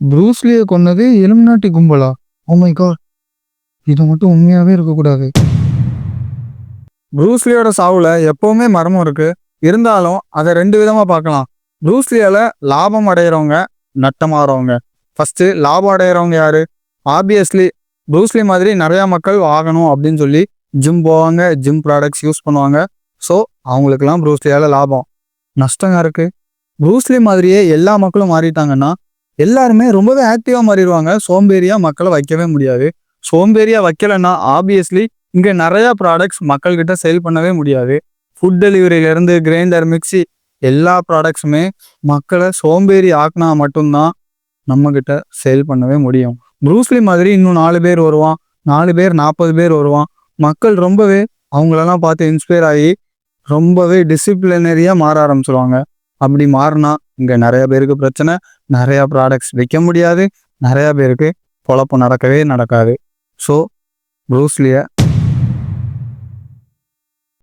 ப்ரூஸ்லிய கொன்னது இலுமினாட்டி கும்பலா? Oh my God! இது மட்டும் உண்மையாவே இருக்கக்கூடாது. ப்ரூஸ்லியோட சாவுல எப்பவுமே மர்மம் இருக்கு. இருந்தாலும் அத 2 விதமா பார்க்கலாம். ப்ரூஸ்லியால லாபம் அடையறவங்க, நட்டமாறவங்க. ஃபர்ஸ்ட்டு லாபம் அடையறவங்க யாரு? ஆப்வியஸ்லி ப்ரூஸ்லி மாதிரி நெறைய மக்கள் ஆகணும் அப்படின்னு சொல்லி ஜிம் போவாங்க, ஜிம் ப்ராடக்ட்ஸ் யூஸ் பண்ணுவாங்க. ஸோ அவங்களுக்கெல்லாம் ப்ரூஸ்லியால லாபம். நஷ்டம் யாருக்கு? ப்ரூஸ்லி மாதிரியே எல்லா மக்களும் மாறிட்டாங்கன்னா, எல்லாருமே ரொம்பவே ஆக்டிவா மாறிருவாங்க. சோம்பேறியா மக்கள வைக்கவே முடியாது. சோம்பேறியா வைக்கலன்னா ஆப்வியஸ்லி இங்க நெறைய ப்ராடக்ட்ஸ் மக்கள்கிட்ட சேல் பண்ணவே முடியாது. ஃபுட் டெலிவரியிலேருந்து கிரைண்டர், மிக்ஸி எல்லா ப்ராடக்ட்ஸுமே மக்கள சோம்பேறி ஆக்குனா மட்டும் தான் நம்மகிட்ட சேல் பண்ணவே முடியும். ப்ரூஸ்லி மாதிரி இன்னும் 4 பேர் வருவான். 4 பேர் 40 பேர் வருவான். மக்கள் ரொம்பவே அவங்களெல்லாம் பார்த்து இன்ஸ்பயர் ஆகி ரொம்பவே டிசிப்ளினரியா மாற ஆரம்பிச்சுருவாங்க. அப்படி மாறுனா இங்க நெறைய பேருக்கு பிரச்சனை. நெறைய ப்ராடக்ட்ஸ் விக்க முடியாது. நெறைய பேருக்கு பொழப்பு நடக்கவே நடக்காது. ஸோ ப்ரூஸ்லிய